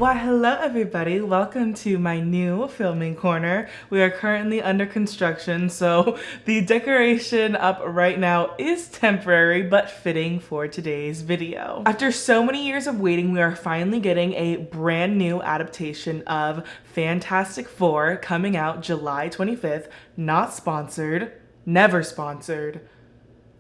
Why hello everybody, welcome to my new filming corner. We are currently under construction, so the decoration up right now is temporary but fitting for today's video. After so many years of waiting, we are finally getting a brand new adaptation of Fantastic Four coming out July 25th. Not sponsored, never sponsored.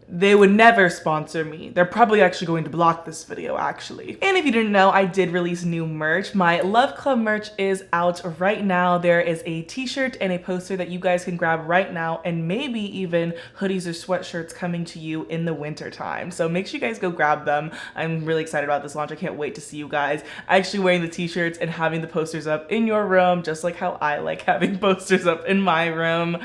They would never sponsor me. They're probably actually going to block this video, actually. And if you didn't know, I did release new merch. My Love Club merch is out right now. There is a t-shirt and a poster that you guys can grab right now, and maybe even hoodies or sweatshirts coming to you in the winter time. So make sure you guys go grab them. I'm really excited about this launch. I can't wait to see you guys actually wearing the t-shirts and having the posters up in your room, just like how I like having posters up in my room.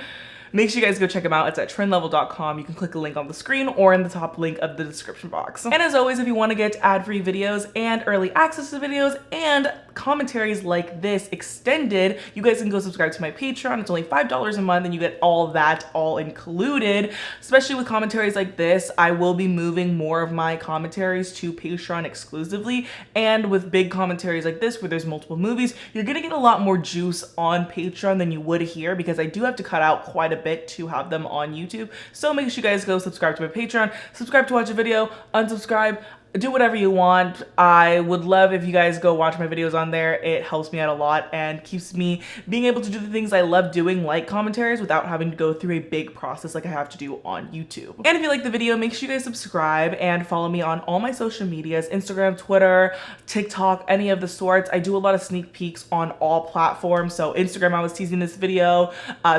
Make sure you guys go check them out. It's at trinlovell.com. You can click a link on the screen or in the top link of the description box. And as always, if you want to get ad-free videos and early access to videos and commentaries like this extended, you guys can go subscribe to my Patreon. It's only $5 a month and you get all that all included. Especially with commentaries like this, I will be moving more of my commentaries to Patreon exclusively. And with big commentaries like this where there's multiple movies, you're gonna get a lot more juice on Patreon than you would here, because I do have to cut out quite a bit to have them on YouTube. So make sure you guys go subscribe to my Patreon, subscribe to watch a video, unsubscribe, do whatever you want. I would love if you guys go watch my videos on there. It helps me out a lot and keeps me being able to do the things I love doing, like commentaries, without having to go through a big process like I have to do on YouTube. And if you like the video, make sure you guys subscribe and follow me on all my social medias, Instagram, Twitter, TikTok, any of the sorts. I do a lot of sneak peeks on all platforms. So Instagram, I was teasing this video.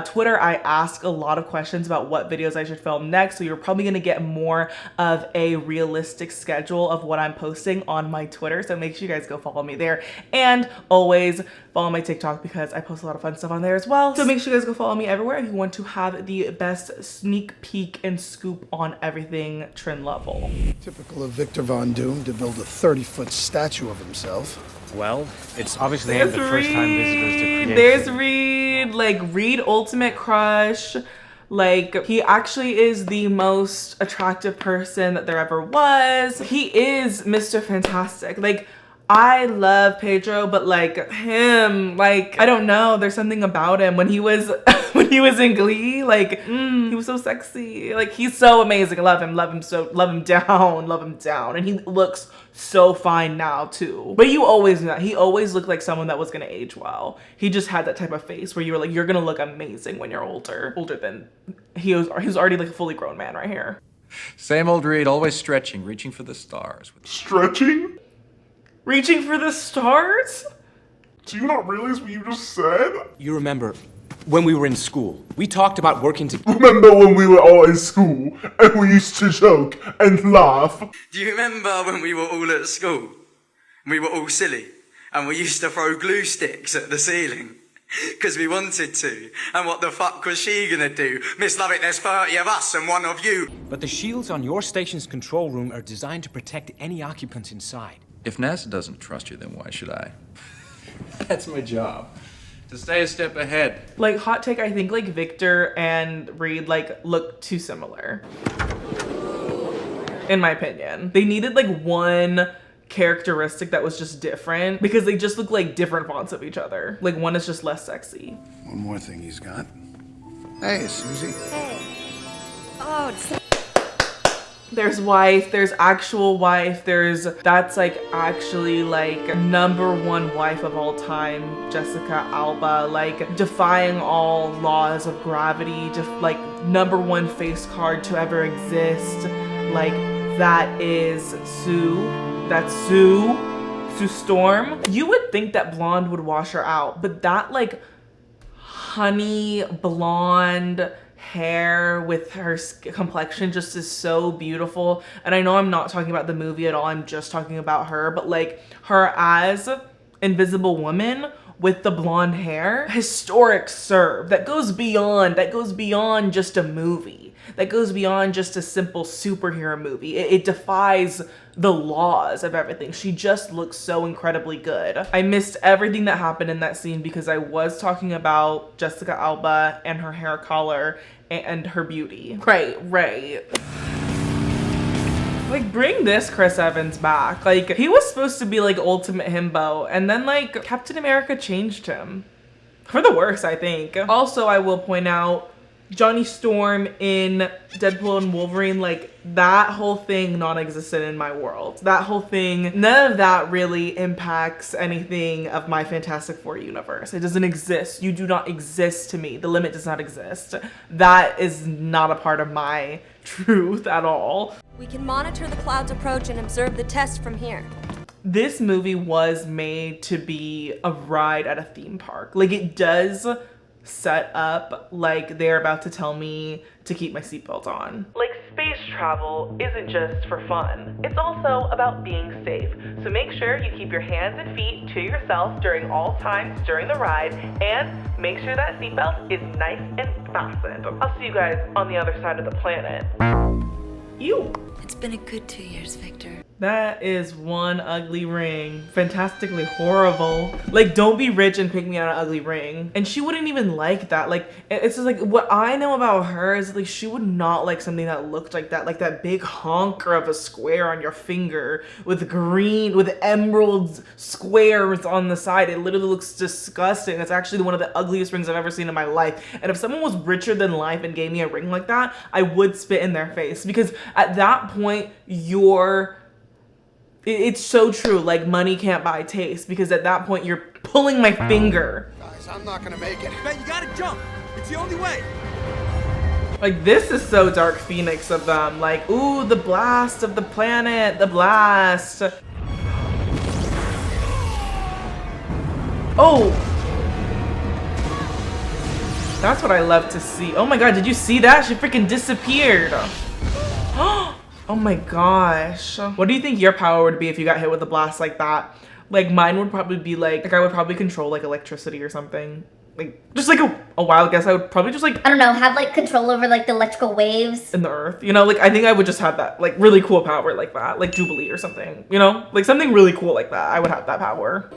Twitter, I ask a lot of questions about what videos I should film next. So you're probably gonna get more of a realistic schedule of what I'm posting on my Twitter, so make sure you guys go follow me there, and always follow my TikTok because I post a lot of fun stuff on there as well. So make sure you guys go follow me everywhere if you want to have the best sneak peek and scoop on everything Trin Lovell. Typical of Victor Von Doom to build a 30-foot statue of himself. Well, it's obviously the first time visitors to create. There's Reed, like Reed ultimate crush. Like, he actually is the most attractive person that there ever was. He is Mr. Fantastic. Like, I love Pedro, but like him, like, I don't know, there's something about him when he was when he was in Glee, like he was so sexy. Like, he's so amazing. I love him down, and he looks so fine now too. But you always knew that he always looked like someone that was gonna age well. He just had that type of face where you were like, you're gonna look amazing when you're older than he was already like a fully grown man right here. Same old Reed, always stretching, reaching for the stars. Stretching? Reaching for the stars? Do you not realize what you just said? You remember when we were in school, we talked about working together. Remember when we were all in school and we used to joke and laugh? Do you remember when we were all at school? We were all silly and we used to throw glue sticks at the ceiling because we wanted to. And what the fuck was she gonna do? Miss Lovett, there's 30 of us and one of you. But the shields on your station's control room are designed to protect any occupants inside. If NASA doesn't trust you, then why should I? That's my job. To stay a step ahead. Like, hot take, I think like Victor and Reed like look too similar. In my opinion. They needed like one characteristic that was just different, because they just look like different fonts of each other. Like, one is just less sexy. One more thing he's got. Hey, Susie. Hey. Oh, it's... There's wife, there's actual wife, that's like actually like #1 wife of all time, Jessica Alba, like defying all laws of gravity, just like #1 face card to ever exist. Like, that is Sue, that's Sue Storm. You would think that blonde would wash her out, but that like honey blonde hair with her complexion just is so beautiful. And I know I'm not talking about the movie at all, I'm just talking about her, but like her as Invisible Woman with the blonde hair, historic serve that goes beyond just a movie, that goes beyond just a simple superhero movie. It defies the laws of everything. She just looks so incredibly good. I missed everything that happened in that scene because I was talking about Jessica Alba and her hair color and her beauty. Right. Like, bring this Chris Evans back. Like, he was supposed to be like ultimate himbo, and then like Captain America changed him. For the worse, I think. Also, I will point out, Johnny Storm in Deadpool and Wolverine, like, that whole thing non-existent in my world. That whole thing, none of that really impacts anything of my Fantastic Four universe. It doesn't exist. You do not exist to me. The limit does not exist. That is not a part of my truth at all. We can monitor the cloud's approach and observe the test from here. This movie was made to be a ride at a theme park. Like, it does set up like they're about to tell me to keep my seatbelt on. Like, space travel isn't just for fun. It's also about being safe. So make sure you keep your hands and feet to yourself during all times during the ride, and make sure that seatbelt is nice and fastened. I'll see you guys on the other side of the planet. Ew. It's been a good 2 years, Victor. That is one ugly ring. Fantastically horrible. Like, don't be rich and pick me on an ugly ring. And she wouldn't even like that. Like, it's just like, what I know about her is like, she would not like something that looked like that big honker of a square on your finger with green, with emerald squares on the side. It literally looks disgusting. It's actually one of the ugliest rings I've ever seen in my life. And if someone was richer than life and gave me a ring like that, I would spit in their face, because at that point, it's so true. Like, money can't buy taste, because at that point you're pulling my finger. Guys, I'm not gonna make it. Ben, you gotta jump. It's the only way. Like, this is so Dark Phoenix of them. Like, ooh, the blast of the planet, the blast. Oh, that's what I love to see. Oh my god, did you see that? She freaking disappeared. Oh my gosh. What do you think your power would be if you got hit with a blast like that? Like, mine would probably be like I would probably control like electricity or something. Like, just like a wild guess, I would probably just like, I don't know, have like control over like the electrical waves in the earth, you know? Like, I think I would just have that like really cool power like that, like Jubilee or something, you know? Like something really cool like that. I would have that power.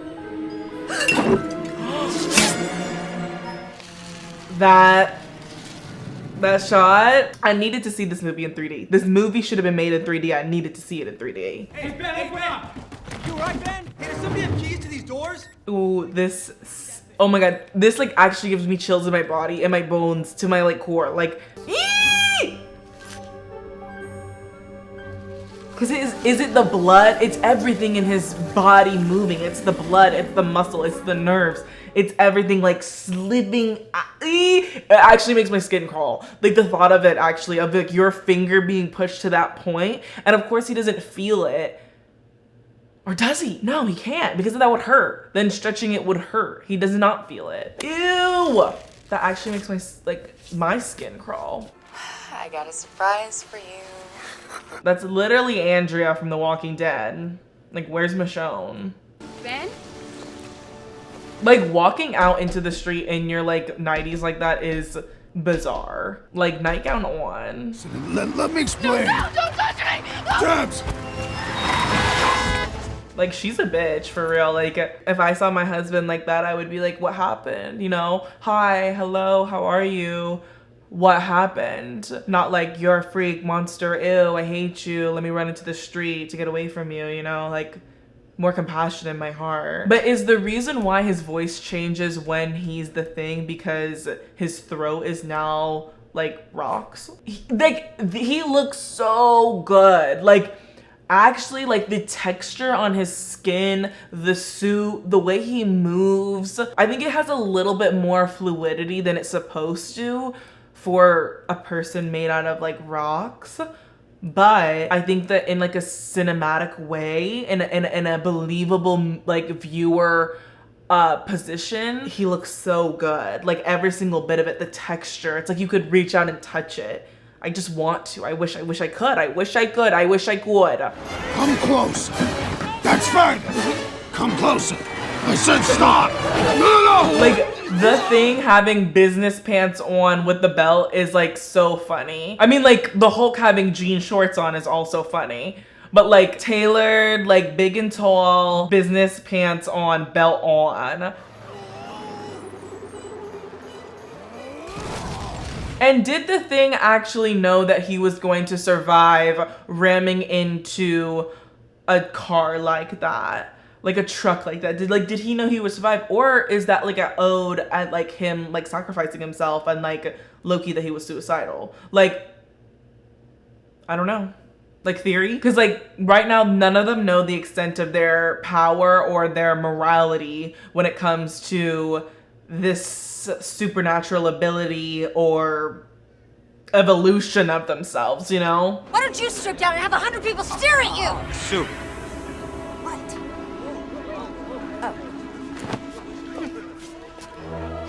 That shot, I needed to see this movie in 3D. This movie should have been made in 3D. I needed to see it in 3D. Hey, Ben, open up. You alright, Ben? Hey, does somebody have keys to these doors? Ooh, this, oh my god. This like actually gives me chills in my body and my bones to my like core. Like, because is it the blood? It's everything in his body moving. It's the blood, it's the muscle, it's the nerves. It's everything like slipping. It actually makes my skin crawl. Like, the thought of it actually, of like your finger being pushed to that point. And of course he doesn't feel it. Or does he? No, he can't, because that would hurt. Then stretching it would hurt. He does not feel it. Ew. That actually makes my skin crawl. I got a surprise for you. That's literally Andrea from The Walking Dead. Like, where's Michonne? Ben? Like, walking out into the street in your like 90s like that is bizarre. Like, nightgown on. Let me explain. No, don't touch me! Tabs! Like, she's a bitch for real. Like, if I saw my husband like that, I would be like, what happened? You know, hi, hello, how are you? What happened? Not like, you're a freak, monster, ew, I hate you, let me run into the street to get away from you, you know? Like, more compassion in my heart. But is the reason why his voice changes when he's the Thing because his throat is now like rocks? He looks so good. Like, actually, like the texture on his skin, the suit, the way he moves, I think it has a little bit more fluidity than it's supposed to for a person made out of like rocks. But I think that in like a cinematic way, in a believable like viewer position, he looks so good. Like, every single bit of it, the texture, it's like you could reach out and touch it. I just want to. I wish I could. I wish I could. I wish I could. Come close. That's fine. Come closer. I said stop. No. Like, the Thing having business pants on with the belt is like so funny. I mean, like, the Hulk having jean shorts on is also funny. But like, tailored, like big and tall, business pants on, belt on. And did the Thing actually know that he was going to survive ramming into a car like that? Like a truck like that? Did he know he would survive? Or is that like an ode at like him like sacrificing himself and like Loki that he was suicidal? Like, I don't know. Like theory? Because like right now, none of them know the extent of their power or their morality when it comes to this supernatural ability or evolution of themselves, you know? Why don't you strip down and have 100 people stare at you? Sue. What?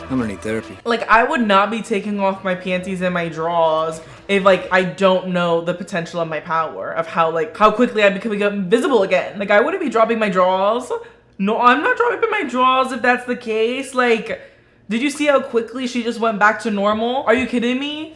I'm gonna need therapy. Like, I would not be taking off my panties and my drawers if like I don't know the potential of my power, of how quickly I become invisible again. Like, I wouldn't be dropping my drawers. No, I'm not dropping my drawers if that's the case. Like, did you see how quickly she just went back to normal? Are you kidding me?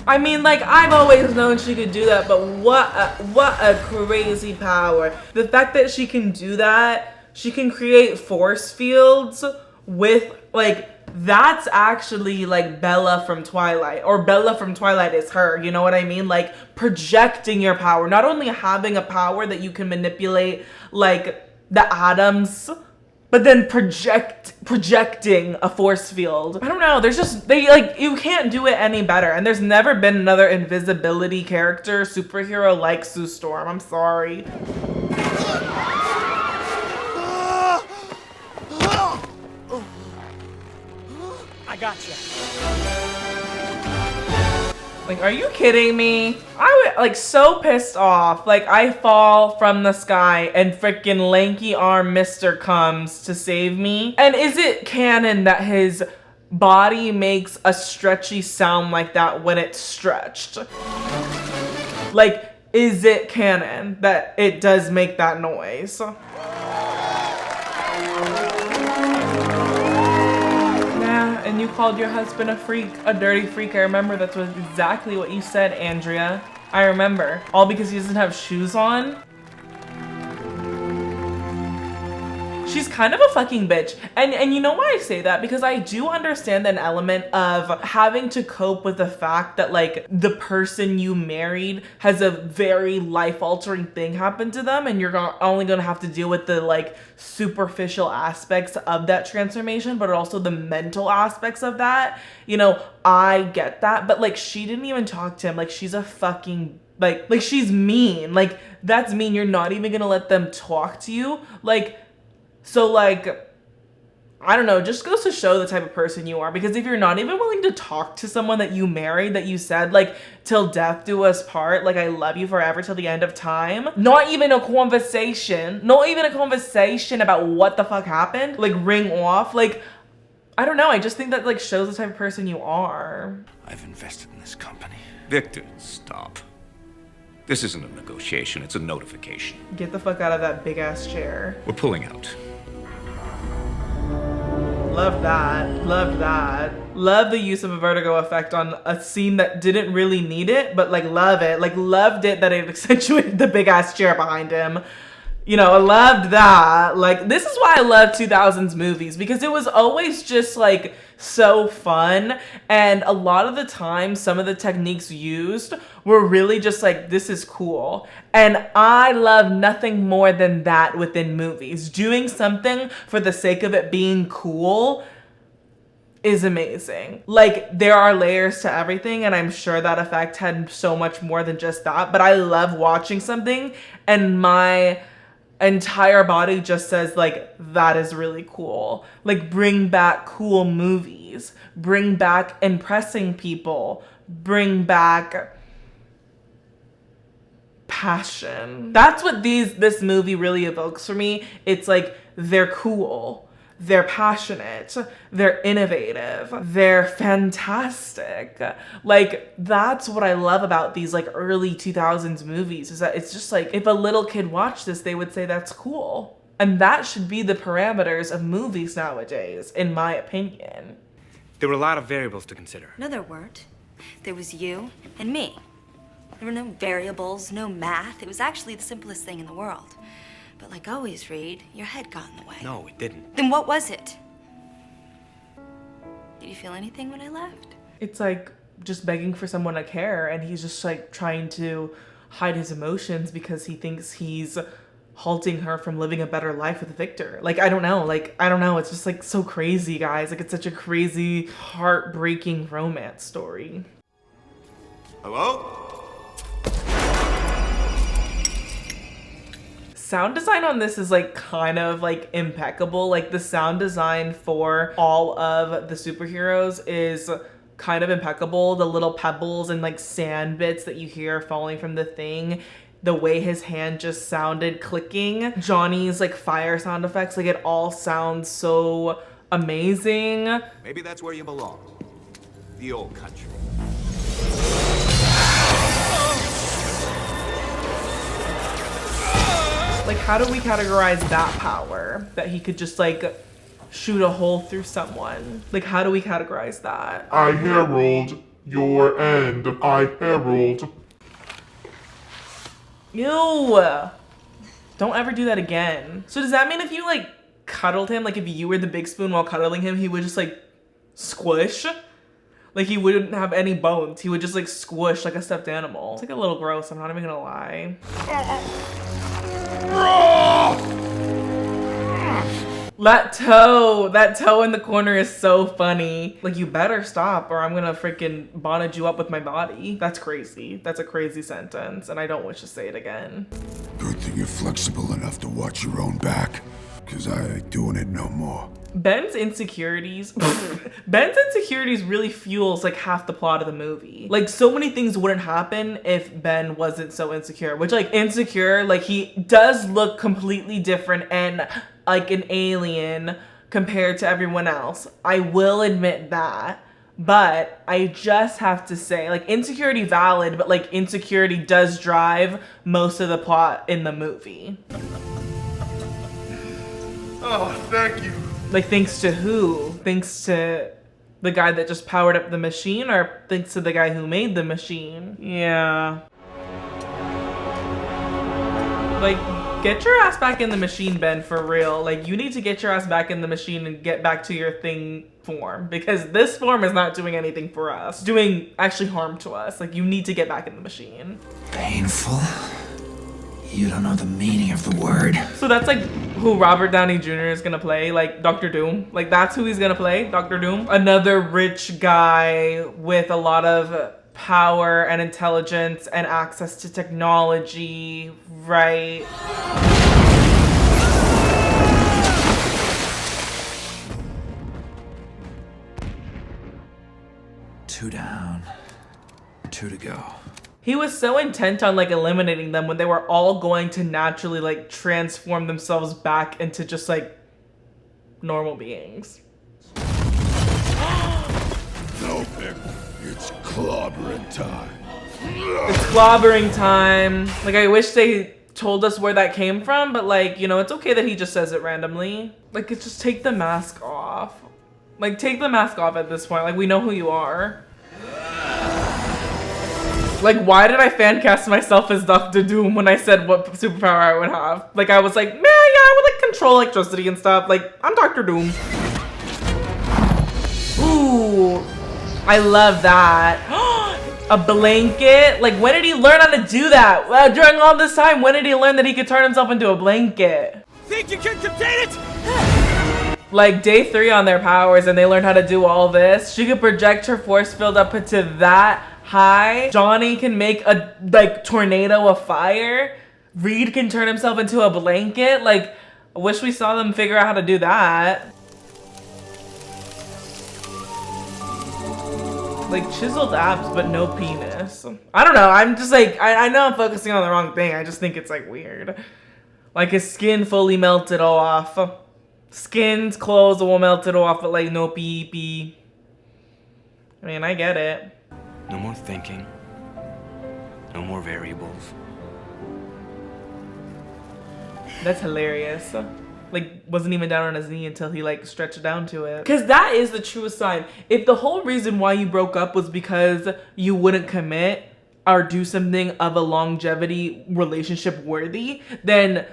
I mean, like, I've always known she could do that, but what a crazy power. The fact that she can do that, she can create force fields with, like, that's actually like Bella from Twilight, or Bella from Twilight is her, you know what I mean? Like, projecting your power, not only having a power that you can manipulate like the atoms, but then projecting a force field. I don't know, you can't do it any better. And there's never been another invisibility character, superhero like Sue Storm. I'm sorry. I gotcha. Like, are you kidding me? I was like so pissed off. Like, I fall from the sky and freaking lanky arm Mister comes to save me. And is it canon that his body makes a stretchy sound like that when it's stretched? Like, is it canon that it does make that noise? And you called your husband a freak, a dirty freak. I remember that's exactly what you said, Andrea. I remember. All because he doesn't have shoes on. She's kind of a fucking bitch. And you know why I say that? Because I do understand an element of having to cope with the fact that like the person you married has a very life-altering thing happen to them, and you're only gonna have to deal with the like superficial aspects of that transformation, but also the mental aspects of that. You know, I get that, but like she didn't even talk to him. Like, she's a fucking like she's mean. Like, that's mean. You're not even gonna let them talk to you. Like, so like, I don't know, just goes to show the type of person you are. Because if you're not even willing to talk to someone that you married, that you said like, till death do us part, like I love you forever till the end of time. Not even a conversation about what the fuck happened, like ring off. Like, I don't know, I just think that like shows the type of person you are. I've invested in this company. Victor, stop. This isn't a negotiation, it's a notification. Get the fuck out of that big ass chair. We're pulling out. Love that. Love that. Love the use of a vertigo effect on a scene that didn't really need it, but like love it. Like loved it that it accentuated the big ass chair behind him. You know, I loved that. Like, this is why I love 2000s movies, because it was always just like so fun. And a lot of the time, some of the techniques used were really just like, this is cool. And I love nothing more than that within movies. Doing something for the sake of it being cool is amazing. Like, there are layers to everything, and I'm sure that effect had so much more than just that. But I love watching something and my entire body just says like, that is really cool. Like, bring back cool movies, bring back impressing people, bring back passion. That's what this movie really evokes for me. It's like, they're cool, they're passionate, they're innovative, they're fantastic. Like, that's what I love about these like early 2000s movies, is that it's just like, if a little kid watched this, they would say that's cool. And that should be the parameters of movies nowadays, in my opinion. There were a lot of variables to consider. No, there weren't. There was you and me. There were no variables, no math. It was actually the simplest thing in the world. But like always, Reed, your head got in the way. No, it didn't. Then what was it? Did you feel anything when I left? It's like just begging for someone to care, and he's just like trying to hide his emotions because he thinks he's halting her from living a better life with Victor. Like, I don't know. It's just like so crazy, guys. Like, it's such a crazy, heartbreaking romance story. Hello? Sound design on this is like kind of like impeccable. Like the sound design for all of the superheroes is kind of impeccable. The little pebbles and like sand bits that you hear falling from the thing, the way his hand just sounded clicking, Johnny's like fire sound effects, like it all sounds so amazing. Maybe that's where you belong. The old country. Like, how do we categorize that power? That he could just like shoot a hole through someone? Like, how do we categorize that? I herald your end. I herald. Ew. Don't ever do that again. So does that mean if you like cuddled him, like if you were the big spoon while cuddling him, he would just like squish? Like he wouldn't have any bones. He would just like squish like a stuffed animal. It's like a little gross, I'm not even gonna lie. That toe in the corner is so funny. Like, you better stop or I'm gonna freaking bondage you up with my body. That's crazy. That's a crazy sentence and I don't wish to say it again. Good thing you're flexible enough to watch your own back, cause I ain't doing it no more. Ben's insecurities really fuels like half the plot of the movie. Like, so many things wouldn't happen if Ben wasn't so insecure, which like insecure, like he does look completely different and like an alien compared to everyone else. I will admit that, but I just have to say, like, insecurity valid, but like insecurity does drive most of the plot in the movie. Oh, thank you. Like, thanks to who? Thanks to the guy that just powered up the machine, or thanks to the guy who made the machine? Yeah. Like, get your ass back in the machine, Ben, for real. Like, you need to get your ass back in the machine and get back to your thing form, because this form is not doing anything for us. It's doing actually harm to us. Like, you need to get back in the machine. Painful? You don't know the meaning of the word. So that's like who Robert Downey Jr. is gonna play, like Dr. Doom. Like, that's who he's gonna play, Dr. Doom. Another rich guy with a lot of power and intelligence and access to technology, right? Two down, two to go. He was so intent on like eliminating them when they were all going to naturally like transform themselves back into just like normal beings. No, Vic. It's clobbering time. It's clobbering time. Like, I wish they told us where that came from, but like, you know, it's okay that he just says it randomly. Like, it's just take the mask off. Like, take the mask off at this point. Like, we know who you are. Like, why did I fan cast myself as Dr. Doom when I said what superpower I would have? Like, I was like, man, yeah, I would like control electricity and stuff. Like, I'm Dr. Doom. Ooh, I love that. A blanket? Like, when did he learn how to do that? Well, during all this time, when did he learn that he could turn himself into a blanket? Think you can contain it? Like, day 3 on their powers and they learned how to do all this. She could project her force field up into that high. Johnny can make a like tornado of fire. Reed can turn himself into a blanket. Like, I wish we saw them figure out how to do that. Like, chiseled abs but no penis. I don't know, I'm just like, I know I'm focusing on the wrong thing. I just think it's like weird. Like, his skin fully melted off. Skin's clothes will melt it off, but like no pee-pee. I mean, I get it. No more thinking. No more variables. That's hilarious. Like, wasn't even down on his knee until he like stretched down to it. Cause that is the truest sign. If the whole reason why you broke up was because you wouldn't commit or do something of a longevity relationship worthy, then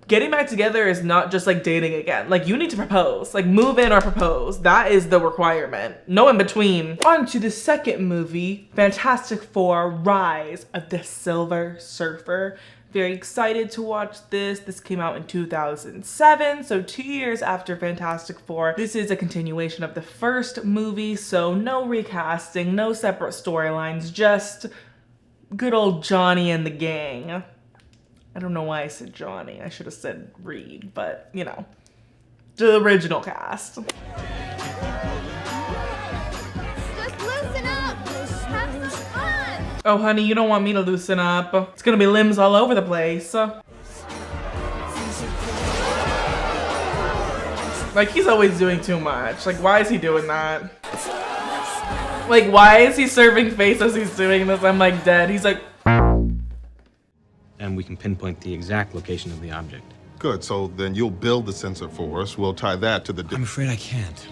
getting back together is not just like dating again. Like, you need to propose. Like, move in or propose. That is the requirement. No in between. On to the second movie, Fantastic Four: Rise of the Silver Surfer. Very excited to watch this. This came out in 2007, so 2 years after Fantastic Four. This is a continuation of the first movie, so no recasting, no separate storylines, just good old Johnny and the gang. I don't know why I said Johnny. I should have said Reed, but you know, the original cast. Just loosen up. Have some fun. Oh, honey, you don't want me to loosen up. It's gonna be limbs all over the place. Like, he's always doing too much. Like, why is he doing that? Like, why is he serving face as he's doing this? I'm like dead. He's like... And we can pinpoint the exact location of the object. Good, so then you'll build the sensor for us. We'll tie that to the... I'm afraid I can't.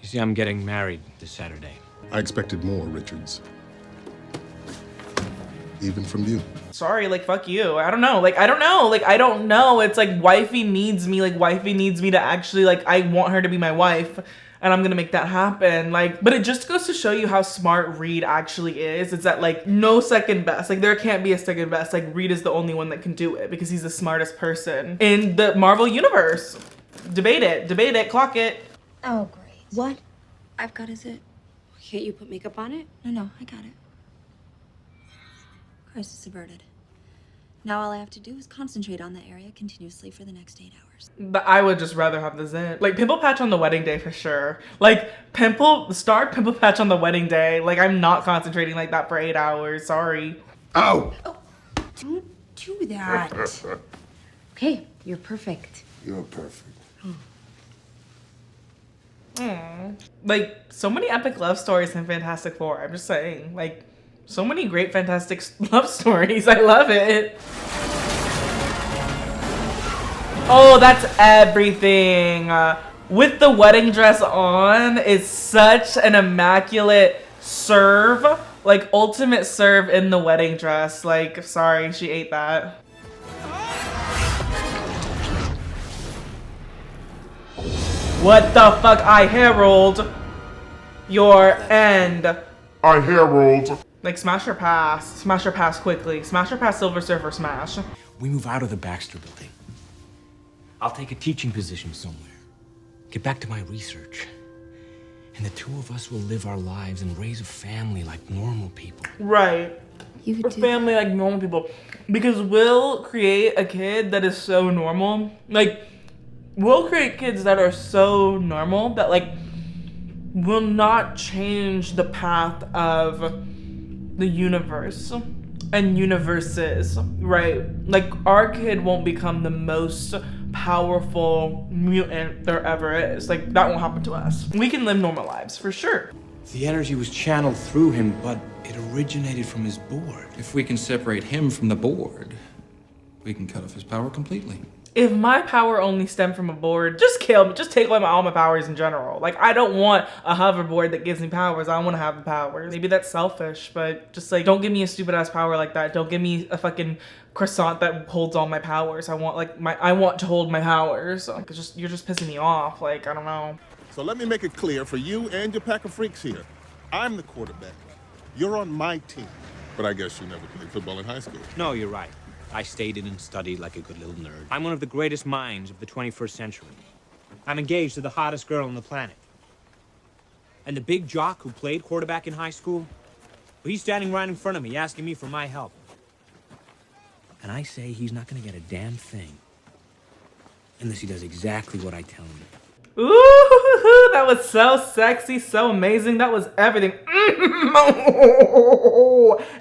You see, I'm getting married this Saturday. I expected more, Richards. Even from you. Sorry, like, fuck you. I don't know. Like, I don't know. Like, I don't know. It's like, wifey needs me. Like, wifey needs me to actually, like, I want her to be my wife. And I'm gonna make that happen. Like, but it just goes to show you how smart Reed actually is. It's that, like, no second best. Like, there can't be a second best. Like, Reed is the only one that can do it because he's the smartest person in the Marvel universe. Debate it, clock it. Oh, great. What I've got is it. Can't you put makeup on it? No, I got it. Crisis averted. Now all I have to do is concentrate on the area continuously for the next 8 hours. But I would just rather have the Zint. Like, pimple patch on the wedding day for sure. Like, pimple patch on the wedding day. Like, I'm not concentrating like that for 8 hours. Sorry. Ow! Oh, don't do that. Okay, you're perfect. You're perfect. Like, so many epic love stories in Fantastic Four. I'm just saying. Like, so many great fantastic love stories. I love it. Oh, that's everything. With the wedding dress on is such an immaculate serve. Like, ultimate serve in the wedding dress. Like, sorry, she ate that. What the fuck? I herald your end. I herald. Like, smash her pass quickly. Smash her pass Silver Surfer smash. We move out of the Baxter building. I'll take a teaching position somewhere. Get back to my research. And the two of us will live our lives and raise a family like normal people. Right. You A family like normal people. Because we'll create a kid that is so normal. Like, we'll create kids that are so normal that, like, will not change the path of the universe and universes, right? Like, our kid won't become the most powerful mutant there ever is. Like, that won't happen to us. We can live normal lives, for sure. The energy was channeled through him, but it originated from his board. If we can separate him from the board, we can cut off his power completely. If my power only stemmed from a board, just kill me. Just take away all my powers in general. Like, I don't want a hoverboard that gives me powers. I want to have the powers. Maybe that's selfish, but just, like, don't give me a stupid ass power like that. Don't give me a fucking croissant that holds all my powers. I want to hold my powers. Like, it's just, you're just pissing me off. Like, I don't know. So let me make it clear for you and your pack of freaks here. I'm the quarterback. You're on my team. But I guess you never played football in high school. No, you're right. I stayed in and studied like a good little nerd. I'm one of the greatest minds of the 21st century. I'm engaged to the hottest girl on the planet. And the big jock who played quarterback in high school, well, he's standing right in front of me asking me for my help. And I say he's not gonna get a damn thing unless he does exactly what I tell him. Ooh, that was so sexy, so amazing. That was everything.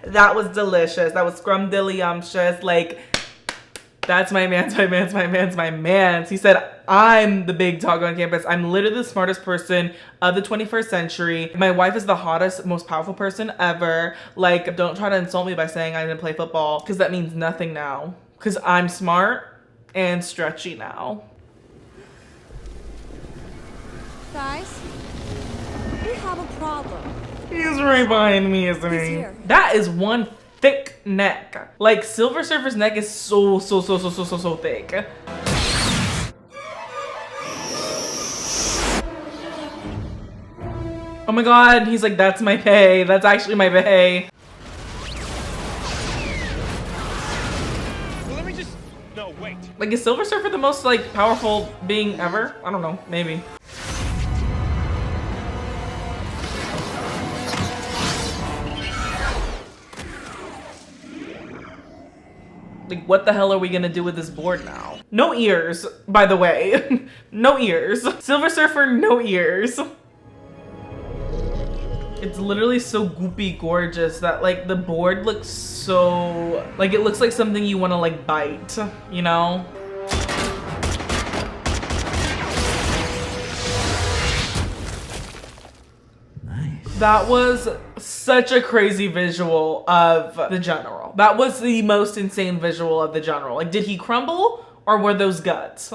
That was delicious. That was scrumdiddlyumptious. Like, that's my man's, my man's, my man's, my man's. He said, I'm the big dog on campus. I'm literally the smartest person of the 21st century. My wife is the hottest, most powerful person ever. Like, don't try to insult me by saying I didn't play football, because that means nothing now. Because I'm smart and stretchy now. Guys, we have a problem. He's right behind me, isn't he? He's here. That is one thick neck. Like, Silver Surfer's neck is so thick. Oh my god, he's like, that's my pay. That's actually my pay. Well, let me just... No, wait. Like, is Silver Surfer the most, like, powerful being ever? I don't know, maybe. Like, what the hell are we gonna do with this board now? No ears, by the way. No ears. Silver Surfer, no ears. It's literally so goopy gorgeous that, like, the board looks so... Like, it looks like something you want to, like, bite, you know? Nice. That was such a crazy visual of the general. That was the most insane visual of the general. Like, did he crumble or were those guts?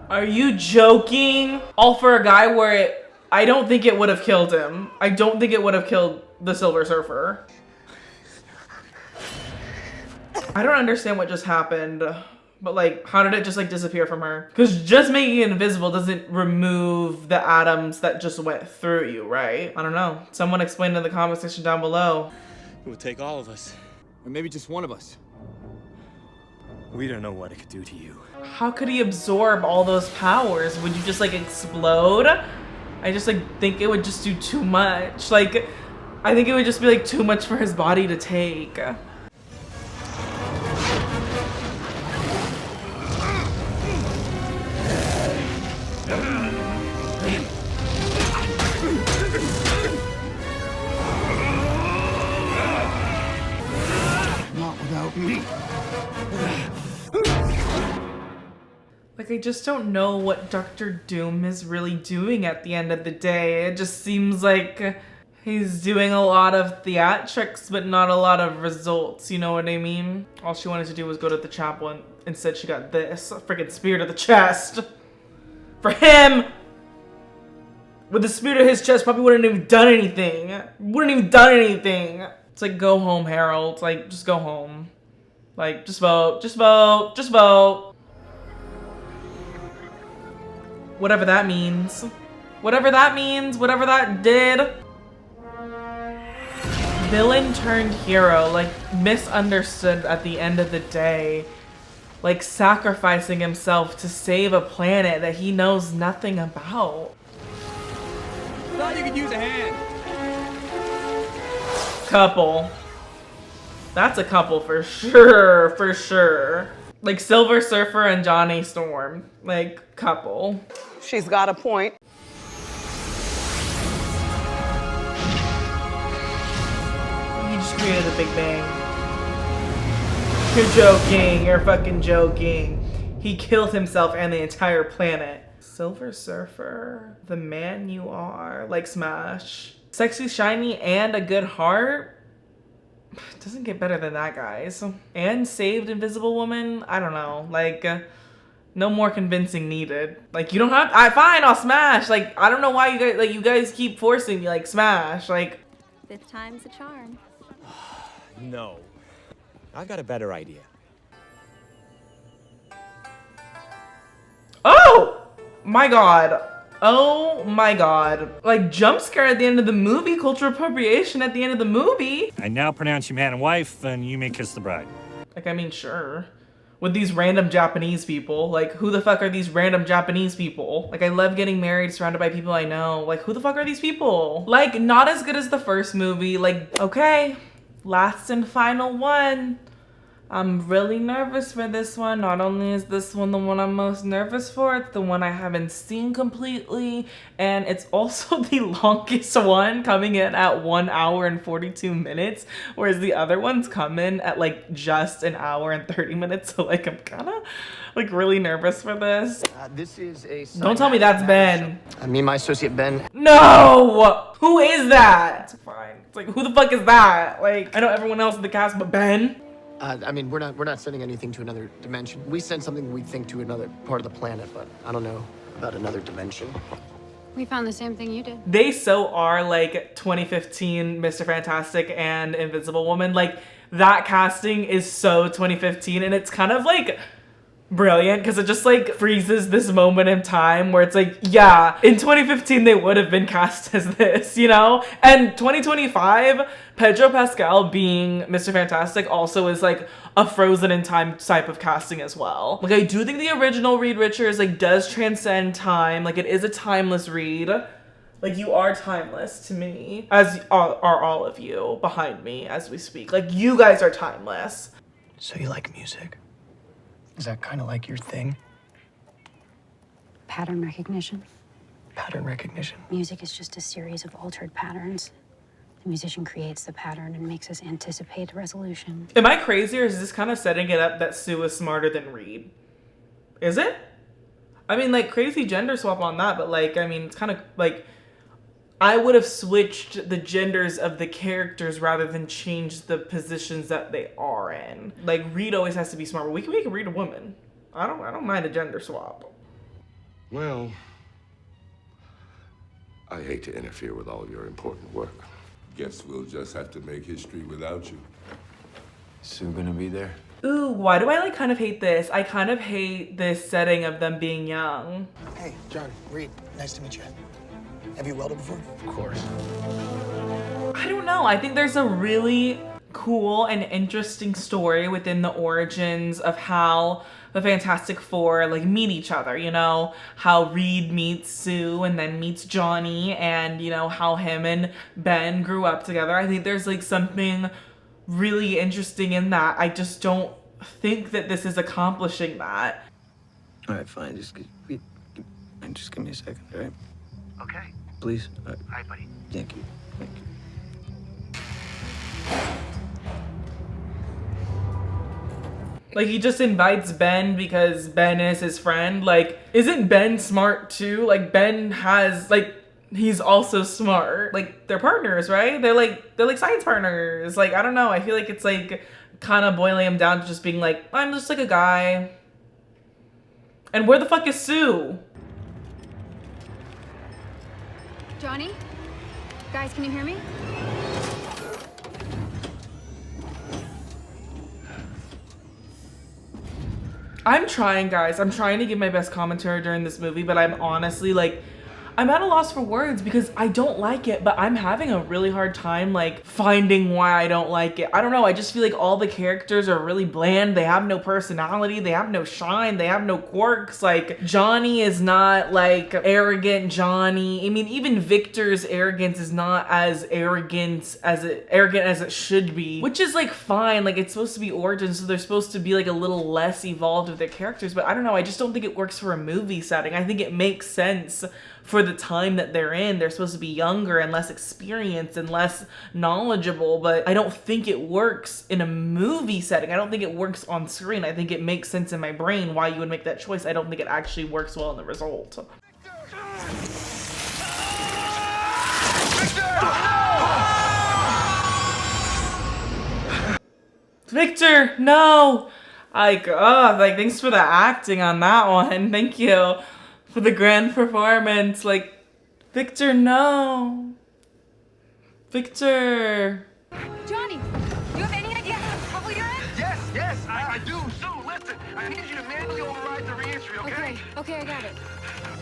Are you joking? All for a guy where I don't think it would have killed him. I don't think it would have killed the Silver Surfer. I don't understand what just happened, but like, how did it just like disappear from her? Because just making it invisible doesn't remove the atoms that just went through you, right? I don't know. Someone explain in the comment section down below. It would take all of us. Or maybe just one of us. We don't know what it could do to you. How could he absorb all those powers? Would you just like explode? I just like think it would just do too much. Like, I think it would just be like too much for his body to take. Not without me. Like, I just don't know what Dr. Doom is really doing at the end of the day. It just seems like he's doing a lot of theatrics, but not a lot of results, you know what I mean? All she wanted to do was go to the chapel, and instead she got this, a freaking spear to the chest. For him! With the spear to his chest, probably wouldn't have even done anything. Wouldn't even done anything. It's like, go home, Harold. Like, just go home. Like, just vote, just vote, just vote. Whatever that means. Whatever that means, whatever that did. Villain turned hero, like misunderstood at the end of the day. Like sacrificing himself to save a planet that he knows nothing about. Thought you could use a hand. Couple. That's a couple for sure, for sure. Like Silver Surfer and Johnny Storm. Like, couple. She's got a point. You just created a Big Bang. You're joking. You're fucking joking. He killed himself and the entire planet. Silver Surfer, the man you are. Like Smash. Sexy, shiny, and a good heart? Doesn't get better than that, guys. And saved Invisible Woman? I don't know. Like, no more convincing needed. Like, you don't have, fine, I'll smash. Like, I don't know why you guys keep forcing me, like, smash. Like, 5th time's a charm. No. I've got a better idea. oh my god. Oh my god. Like, jump scare at the end of the movie, cultural appropriation at the end of the movie. I now pronounce you man and wife, and you may kiss the bride. Like, I mean, sure. With these random Japanese people. Like, who the fuck are these random Japanese people? Like, I love getting married surrounded by people I know. Like, who the fuck are these people? Like, not as good as the first movie. Like, okay, last and final one. I'm really nervous for this one. Not only is this one the one I'm most nervous for, it's the one I haven't seen completely, and it's also the longest one, coming in at 1 hour and 42 minutes, whereas the other ones come in at like just an hour and 30 minutes. So like I'm kind of like really nervous for this. This is a Don't tell me that's Ben. Me and my associate Ben. No! Who is that? It's fine. It's like, who the fuck is that? Like, I know everyone else in the cast but Ben. I mean, we're not sending anything to another dimension. We send something we think to another part of the planet, but I don't know about another dimension. We found the same thing you did. They so are like 2015 Mr. Fantastic and Invisible Woman. Like, that casting is so 2015, and it's kind of like brilliant because it just like freezes this moment in time where it's like, yeah, in 2015 they would have been cast as this, you know? And 2025, Pedro Pascal being Mr. Fantastic also is like a frozen in time type of casting as well. Like, I do think the original Reed Richards like does transcend time. Like, it is a timeless Reed. Like, you are timeless to me, as are all of you behind me as we speak. Like, you guys are timeless. So you like music? Is that kind of like your thing? Pattern recognition. Pattern recognition? Music is just a series of altered patterns. The musician creates the pattern and makes us anticipate a resolution. Am I crazy, or is this kind of setting it up that Sue is smarter than Reed? Is it? I mean, like, crazy gender swap on that, but like, I mean, it's kind of like, I would have switched the genders of the characters rather than change the positions that they are in. Like, Reed always has to be smart. We can make Reed a woman. I don't mind a gender swap. Well, I hate to interfere with all your important work. Guess we'll just have to make history without you. Sue gonna be there? Ooh, why do I like kind of hate this? I kind of hate this setting of them being young. Hey, John, Reed, nice to meet you. Have you welded before? Of course. I don't know. I think there's a really cool and interesting story within the origins of how the Fantastic Four like meet each other, you know, how Reed meets Sue and then meets Johnny, and you know how him and Ben grew up together. I think there's like something really interesting in that. I just don't think that this is accomplishing that. All right, fine. Just give me a second, all right? Okay. Please. All right, buddy. Thank you. Thank you. Like, he just invites Ben because Ben is his friend. Like, isn't Ben smart too? Like, Ben has, like, he's also smart. Like, they're partners, right? They're like science partners. Like, I don't know. I feel like it's like kind of boiling him down to just being like, I'm just like a guy. And where the fuck is Sue? Johnny? Guys, can you hear me? I'm trying, guys. I'm trying to give my best commentary during this movie, but I'm honestly like, I'm at a loss for words because I don't like it, but I'm having a really hard time like finding why I don't like it. I don't know. I just feel like all the characters are really bland. They have no personality. They have no shine. They have no quirks. Like, Johnny is not like arrogant Johnny. I mean, even Victor's arrogance is not as arrogant as it should be, which is like fine. Like, it's supposed to be origins, so they're supposed to be like a little less evolved with their characters, but I don't know. I just don't think it works for a movie setting. I think it makes sense for the time that they're in. They're supposed to be younger and less experienced and less knowledgeable, but I don't think it works in a movie setting. I don't think it works on screen. I think it makes sense in my brain why you would make that choice. I don't think it actually works well in the result. Victor, no! Like, oh, like, thanks for the acting on that one. Thank you for the grand performance. Like, Victor, no. Victor. Johnny, do you have any idea how much trouble you're in? Yes, I do. Sue, listen. I need you to manually override the re-entry, okay? Okay, I got it.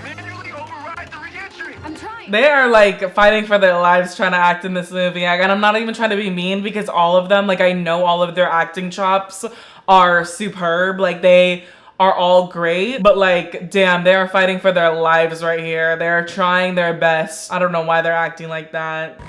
Manually override the re-entry. I'm trying. They are like fighting for their lives trying to act in this movie. And I'm not even trying to be mean because all of them, like, I know all of their acting chops are superb. Like, they are all great, but like, damn, they are fighting for their lives right here. They're trying their best. I don't know why they're acting like that.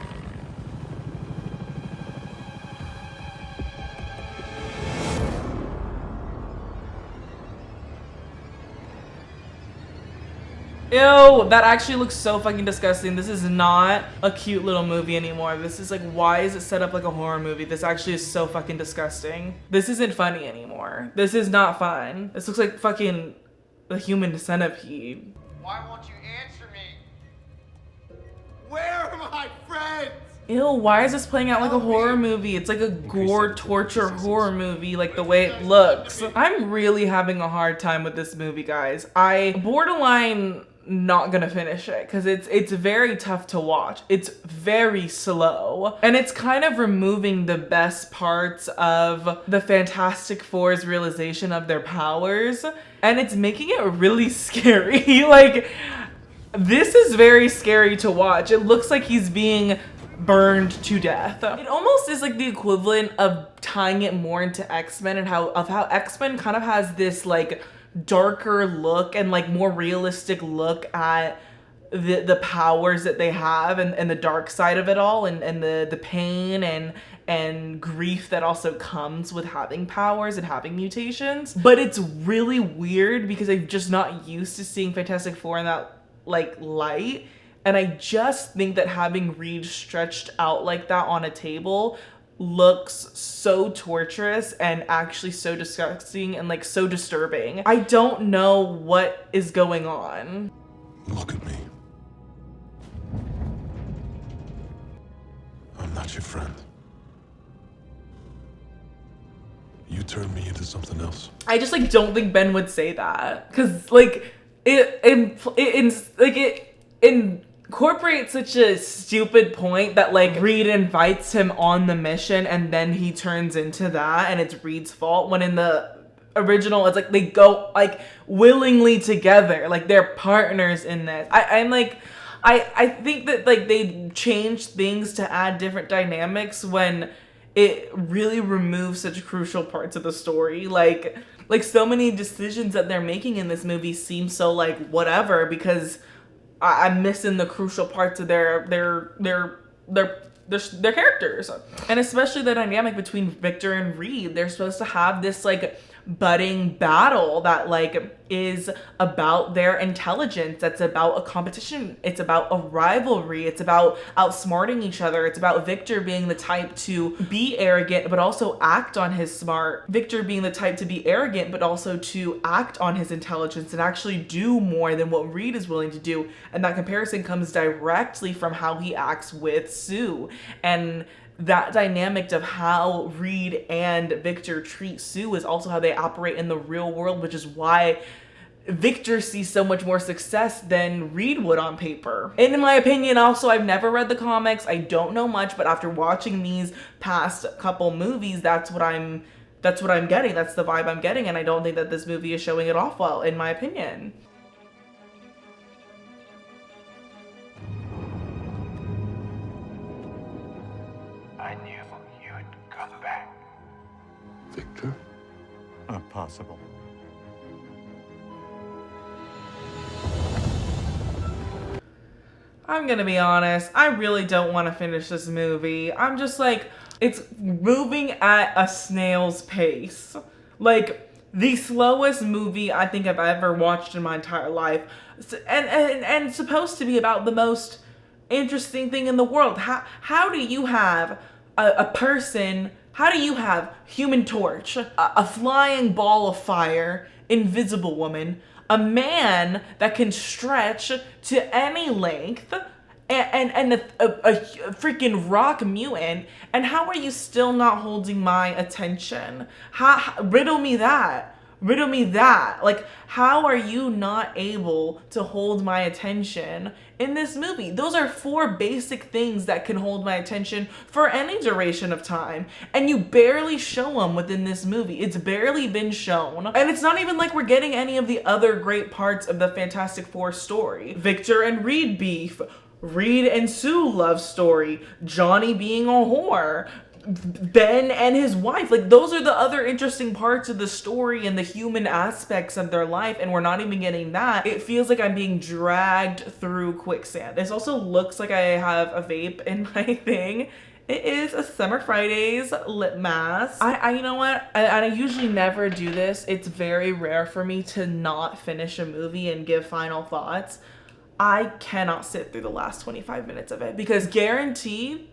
Ew, that actually looks so fucking disgusting. This is not a cute little movie anymore. This is like, why is it set up like a horror movie? This actually is so fucking disgusting. This isn't funny anymore. This is not fun. This looks like fucking the Human Centipede. Why won't you answer me? Where are my friends? Ew, why is this playing out like a horror movie? It's like a gore torture horror movie, like the way it looks. I'm really having a hard time with this movie, guys. I borderline not gonna finish it because it's very tough to watch. It's very slow, and it's kind of removing the best parts of the Fantastic Four's realization of their powers, and it's making it really scary. Like, this is very scary to watch. It looks like he's being burned to death. It almost is like the equivalent of tying it more into X-Men and how X-Men kind of has this like darker look and like more realistic look at the powers that they have and the dark side of it all and the pain and grief that also comes with having powers and having mutations. But it's really weird because I'm just not used to seeing Fantastic Four in that like light. And I just think that having Reed stretched out like that on a table looks so torturous and actually so disgusting and like so disturbing. I don't know what is going on. Look at me. I'm not your friend. You turned me into something else. I just like don't think Ben would say that because like it incorporates such a stupid point that like Reed invites him on the mission and then he turns into that and it's Reed's fault, when in the original it's like they go like willingly together, like they're partners in this. I think that like they changed things to add different dynamics when it really removes such crucial parts of the story. Like so many decisions that they're making in this movie seem so like whatever because I'm missing the crucial parts of their characters. And especially the dynamic between Victor and Reed. They're supposed to have this like budding battle that like is about their intelligence, that's about a competition, it's about a rivalry, it's about outsmarting each other, it's about Victor being the type to be arrogant but also act on his smart, Victor being the type to be arrogant but also to act on his intelligence and actually do more than what Reed is willing to do. And that comparison comes directly from how he acts with Sue, and that dynamic of how Reed and Victor treat Sue is also how they operate in the real world, which is why Victor sees so much more success than Reed would on paper. And in my opinion, also, I've never read the comics. I don't know much, but after watching these past couple movies, that's what I'm getting. That's the vibe I'm getting, and I don't think that this movie is showing it off well, in my opinion. I knew you'd come back. Victor? Not possible. I'm gonna be honest, I really don't want to finish this movie. I'm just like, it's moving at a snail's pace. Like, the slowest movie I think I've ever watched in my entire life. And supposed to be about the most interesting thing in the world. How do you have a person, how do you have Human Torch, a flying ball of fire, Invisible Woman, a man that can stretch to any length, and a freaking rock mutant, and how are you still not holding my attention? Riddle me that. Riddle me that. Like, how are you not able to hold my attention in this movie? Those are 4 basic things that can hold my attention for any duration of time. And you barely show them within this movie. It's barely been shown. And it's not even like we're getting any of the other great parts of the Fantastic Four story. Victor and Reed beef. Reed and Sue love story. Johnny being a whore. Ben and his wife, like those are the other interesting parts of the story and the human aspects of their life, and we're not even getting that. It feels like I'm being dragged through quicksand. This also looks like I have a vape in my thing. It is a Summer Fridays lip mask. You know what? I usually never do this. It's very rare for me to not finish a movie and give final thoughts. I cannot sit through the last 25 minutes of it because guaranteed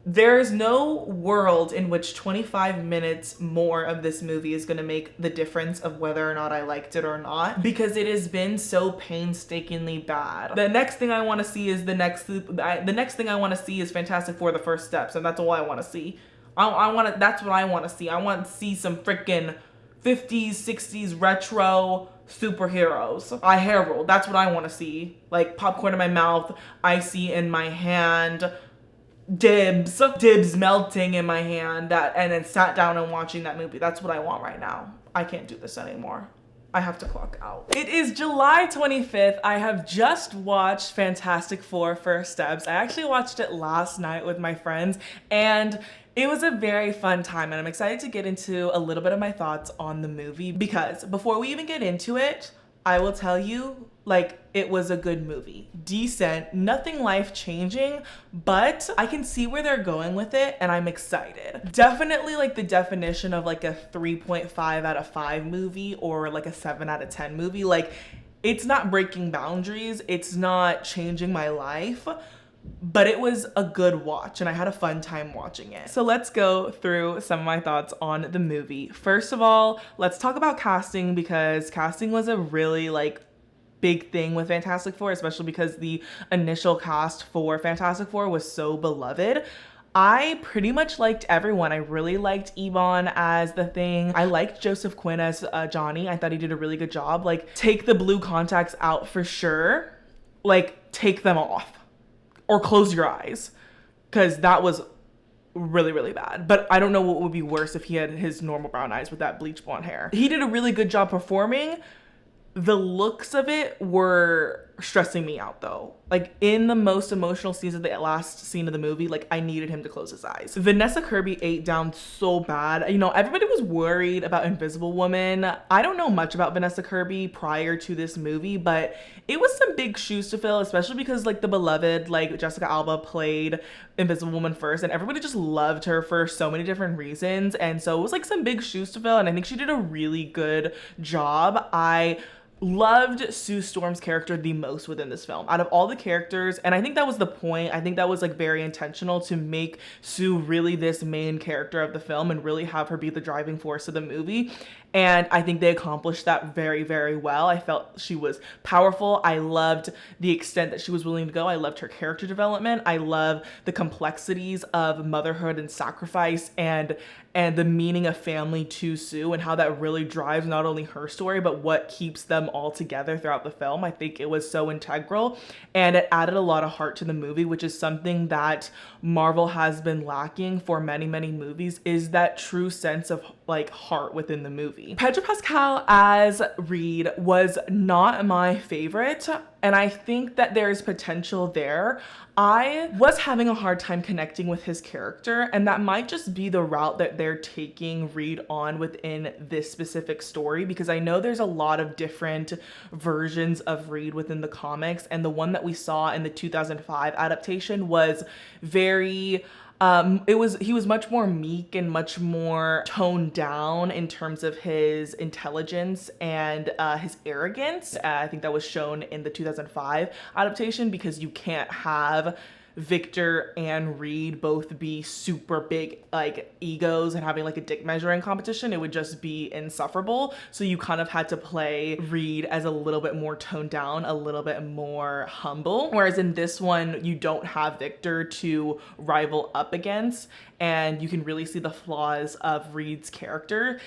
there is no world in which 25 minutes more of this movie is going to make the difference of whether or not I liked it or not, because it has been so painstakingly bad. The next thing I want to see is the next thing I want to see is Fantastic Four: The First Steps, and that's all I want to see. That's what I want to see. I want to see some freaking 50s, 60s retro superheroes. I hair roll. That's what I want to see. Like popcorn in my mouth, icy in my hand, dibs melting in my hand, and then sat down and watching that movie. That's what I want right now. I can't do this anymore. I have to clock out. It is July 25th. I have just watched Fantastic Four: First Steps. I actually watched it last night with my friends, and it was a very fun time, and I'm excited to get into a little bit of my thoughts on the movie, because before we even get into it, I will tell you, like, it was a good movie. Decent, nothing life-changing, but I can see where they're going with it, and I'm excited. Definitely like the definition of like a 3.5 out of 5 movie or like a 7 out of 10 movie. Like, it's not breaking boundaries, it's not changing my life, but it was a good watch and I had a fun time watching it. So let's go through some of my thoughts on the movie. First of all, let's talk about casting, because casting was a really like big thing with Fantastic Four, especially because the initial cast for Fantastic Four was so beloved. I pretty much liked everyone. I really liked Ebon as the Thing. I liked Joseph Quinn as Johnny. I thought he did a really good job. Like, take the blue contacts out for sure. Like, take them off. Or close your eyes, because that was really, really bad. But I don't know what would be worse if he had his normal brown eyes with that bleach blonde hair. He did a really good job performing. The looks of it were stressing me out though. Like, in the most emotional scenes of the last scene of the movie, like, I needed him to close his eyes. Vanessa Kirby ate down so bad. You know, everybody was worried about Invisible Woman. I don't know much about Vanessa Kirby prior to this movie, but it was some big shoes to fill, especially because like the beloved, like, Jessica Alba played Invisible Woman first, and everybody just loved her for so many different reasons. And so it was like some big shoes to fill, and I think she did a really good job. I loved Sue Storm's character the most within this film out of all the characters, and I think that was the point. I think that was like very intentional to make Sue really this main character of the film and really have her be the driving force of the movie, and I think they accomplished that very, very well. I felt she was powerful. I loved the extent that she was willing to go. I loved her character development. I love the complexities of motherhood and sacrifice and the meaning of family to Sue, and how that really drives not only her story, but what keeps them all together throughout the film. I think it was so integral, and it added a lot of heart to the movie, which is something that Marvel has been lacking for many, many movies, is that true sense of like heart within the movie. Pedro Pascal as Reed was not my favorite, and I think that there is potential there. I was having a hard time connecting with his character, and that might just be the route that they're taking Reed on within this specific story, because I know there's a lot of different versions of Reed within the comics, and the one that we saw in the 2005 adaptation was very he was much more meek and much more toned down in terms of his intelligence and his arrogance. I think that was shown in the 2005 adaptation, because you can't have Victor and Reed both be super big like egos and having like a dick measuring competition. It would just be insufferable. So you kind of had to play Reed as a little bit more toned down, a little bit more humble. Whereas in this one, you don't have Victor to rival up against, and you can really see the flaws of Reed's character.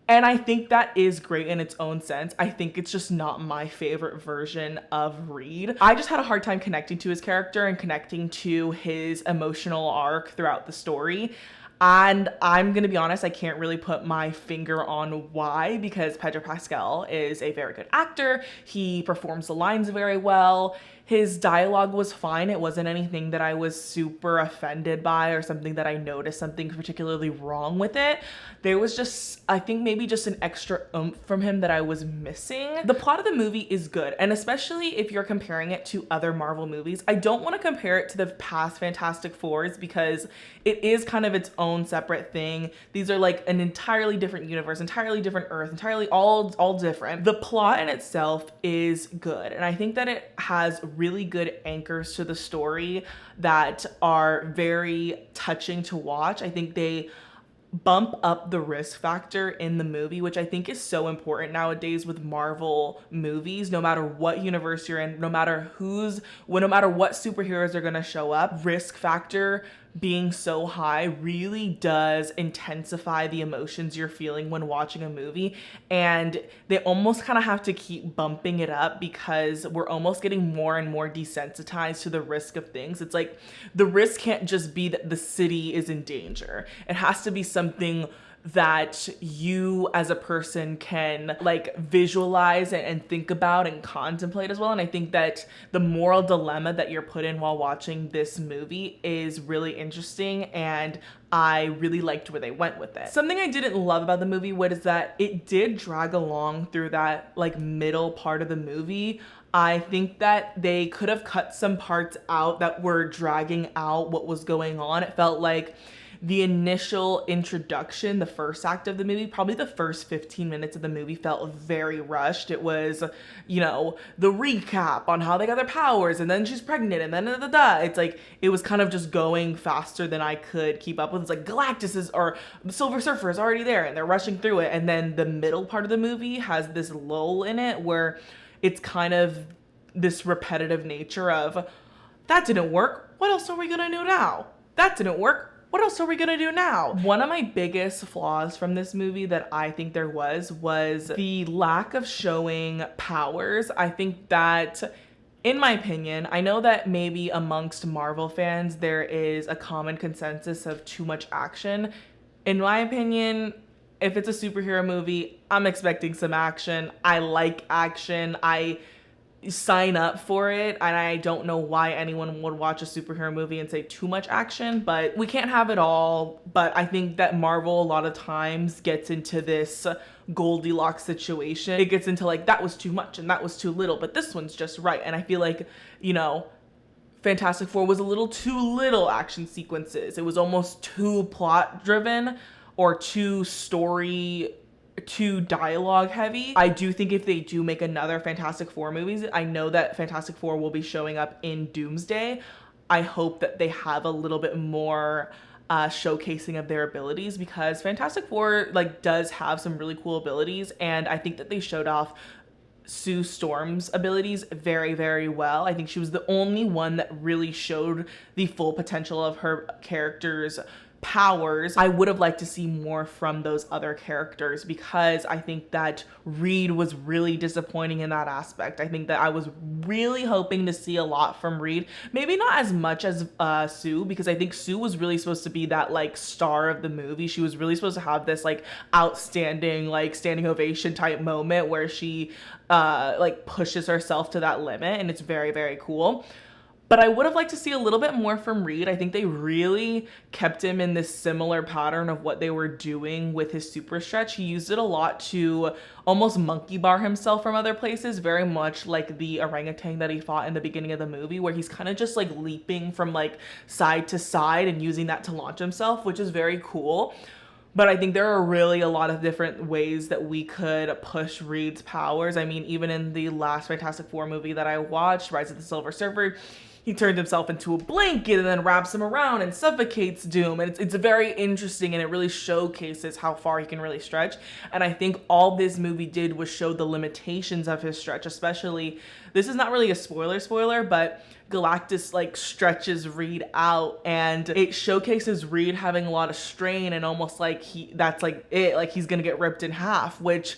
And I think that is great in its own sense. I think it's just not my favorite version of Reed. I just had a hard time connecting to his character and connecting to his emotional arc throughout the story. And I'm gonna be honest, I can't really put my finger on why, because Pedro Pascal is a very good actor. He performs the lines very well. His dialogue was fine. It wasn't anything that I was super offended by or something that I noticed something particularly wrong with it. There was just, I think maybe just an extra oomph from him that I was missing. The plot of the movie is good, and especially if you're comparing it to other Marvel movies. I don't want to compare it to the past Fantastic Fours because it is kind of its own separate thing. These are like an entirely different universe, entirely different Earth, entirely all different. The plot in itself is good, and I think that it has really good anchors to the story that are very touching to watch. I think they bump up the risk factor in the movie, which I think is so important nowadays with Marvel movies. No matter what universe you're in, no matter no matter what superheroes are gonna show up, risk factor being so high really does intensify the emotions you're feeling when watching a movie, and they almost kind of have to keep bumping it up because we're almost getting more and more desensitized to the risk of things. It's like the risk can't just be that the city is in danger. It has to be something that you as a person can like visualize and think about and contemplate as well. And I think that the moral dilemma that you're put in while watching this movie is really interesting, and I really liked where they went with it. Something I didn't love about the movie was that it did drag along through that like middle part of the movie. I think that they could have cut some parts out that were dragging out what was going on. It felt like the initial introduction, the first act of the movie, probably the first 15 minutes of the movie felt very rushed. It was, you know, the recap on how they got their powers, and then she's pregnant, and then It's like, it was kind of just going faster than I could keep up with. It's like Galactus or the Silver Surfer is already there, and they're rushing through it. And then the middle part of the movie has this lull in it where it's kind of this repetitive nature of, that didn't work. What else are we gonna do now? That didn't work. What else are we gonna do now? One of my biggest flaws from this movie that I think there was the lack of showing powers. I think that, in my opinion, I know that maybe amongst Marvel fans, there is a common consensus of too much action. In my opinion, if it's a superhero movie, I'm expecting some action. I like action. I sign up for it, and I don't know why anyone would watch a superhero movie and say too much action, but we can't have it all. But I think that Marvel a lot of times gets into this Goldilocks situation. It gets into like, that was too much and that was too little, but this one's just right. And I feel like, you know, Fantastic Four was a little too little action sequences. It was almost too plot driven or too dialogue heavy. I do think if they do make another Fantastic Four movies, I know that Fantastic Four will be showing up in Doomsday. I hope that they have a little bit more showcasing of their abilities, because Fantastic Four like does have some really cool abilities, and I think that they showed off Sue Storm's abilities very, very well. I think she was the only one that really showed the full potential of her character's powers. I would have liked to see more from those other characters, because I think that Reed was really disappointing in that aspect. I think that I was really hoping to see a lot from Reed. Maybe not as much as Sue, because I think Sue was really supposed to be that like star of the movie. She was really supposed to have this like outstanding like standing ovation type moment where she like pushes herself to that limit, and it's very, very cool. But I would have liked to see a little bit more from Reed. I think they really kept him in this similar pattern of what they were doing with his super stretch. He used it a lot to almost monkey bar himself from other places, very much like the orangutan that he fought in the beginning of the movie, where he's kind of just like leaping from like side to side and using that to launch himself, which is very cool. But I think there are really a lot of different ways that we could push Reed's powers. I mean, even in the last Fantastic Four movie that I watched, Rise of the Silver Surfer, he turned himself into a blanket and then wraps him around and suffocates Doom. And it's very interesting, and it really showcases how far he can really stretch. And I think all this movie did was show the limitations of his stretch, especially, this is not really a spoiler, but Galactus like stretches Reed out, and it showcases Reed having a lot of strain, and almost like that's like it, like he's gonna get ripped in half, which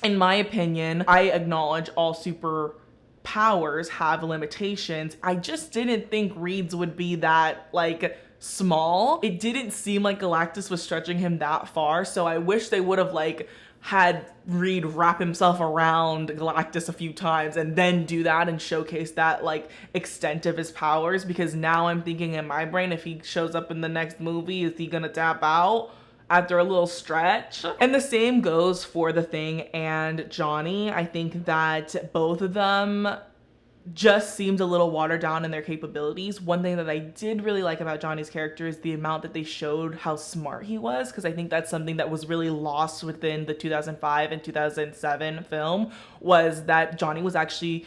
in my opinion, I acknowledge all super powers have limitations. I just didn't think Reed's would be that like small. It didn't seem like Galactus was stretching him that far, so I wish they would have like had Reed wrap himself around Galactus a few times and then do that and showcase that like extent of his powers, because now I'm thinking in my brain, if he shows up in the next movie, is he gonna tap out after a little stretch? And the same goes for The Thing and Johnny. I think that both of them just seemed a little watered down in their capabilities. One thing that I did really like about Johnny's character is the amount that they showed how smart he was, because I think that's something that was really lost within the 2005 and 2007 film, was that Johnny was actually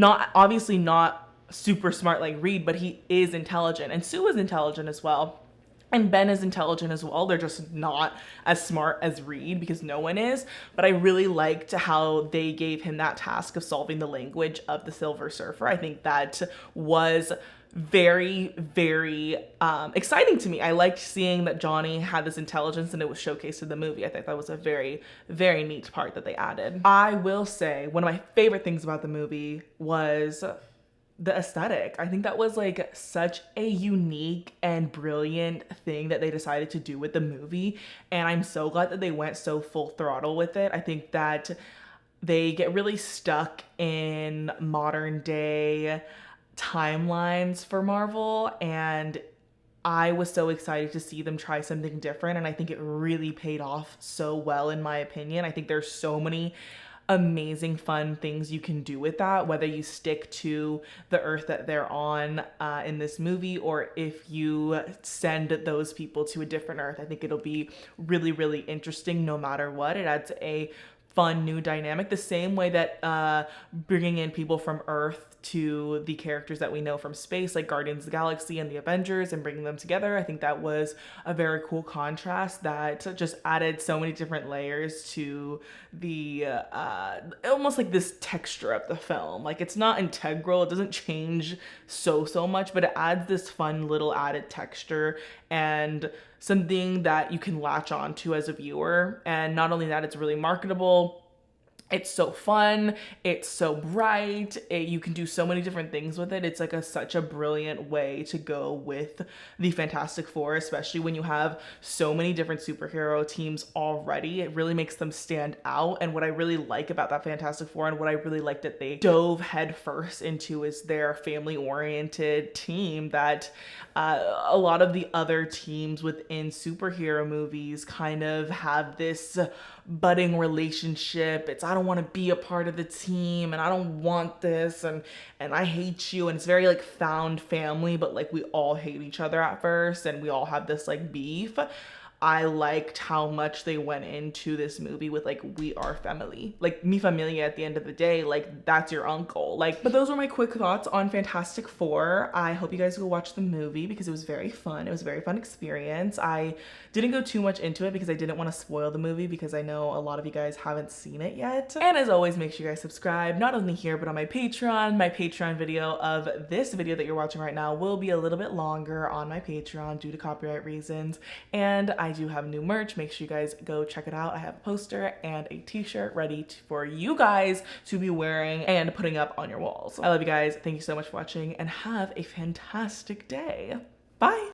obviously not super smart like Reed, but he is intelligent, and Sue is intelligent as well. And Ben is intelligent as well. They're just not as smart as Reed, because no one is. But I really liked how they gave him that task of solving the language of the Silver Surfer. I think that was very, very exciting to me. I liked seeing that Johnny had this intelligence and it was showcased in the movie. I think that was a very, very neat part that they added. I will say one of my favorite things about the movie was the aesthetic. I think that was like such a unique and brilliant thing that they decided to do with the movie, and I'm so glad that they went so full throttle with it. I think that they get really stuck in modern day timelines for Marvel, and I was so excited to see them try something different, and I think it really paid off so well, in my opinion. I think there's so many amazing fun things you can do with that, whether you stick to the Earth that they're on in this movie, or if you send those people to a different Earth. I think it'll be really, really interesting no matter what. It adds a fun new dynamic, the same way that bringing in people from Earth to the characters that we know from space, like Guardians of the Galaxy and the Avengers, and bringing them together. I think that was a very cool contrast that just added so many different layers to the almost like this texture of the film. Like, it's not integral, it doesn't change so much, but it adds this fun little added texture and something that you can latch on to as a viewer. And not only that, it's really marketable. It's so fun, it's so bright, you can do so many different things with it. It's like such a brilliant way to go with the Fantastic Four, especially when you have so many different superhero teams already. It really makes them stand out. And what I really like about that Fantastic Four, and what I really like that they dove headfirst into, is their family-oriented team that a lot of the other teams within superhero movies kind of have this budding relationship. It's, I don't want to be a part of the team, and I don't want this, and I hate you, and it's very like found family, but like we all hate each other at first and we all have this like beef. I liked how much they went into this movie with like, we are family, like mi familia at the end of the day, like that's your uncle. Like, but those were my quick thoughts on Fantastic Four. I hope you guys go watch the movie because it was very fun. It was a very fun experience. I didn't go too much into it because I didn't want to spoil the movie, because I know a lot of you guys haven't seen it yet. And as always, make sure you guys subscribe, not only here, but on my Patreon. My Patreon video of this video that you're watching right now will be a little bit longer on my Patreon due to copyright reasons. And I do have new merch. Make sure you guys go check it out. I have a poster and a t-shirt ready for you guys to be wearing and putting up on your walls. I love you guys. Thank you so much for watching, and have a fantastic day. Bye.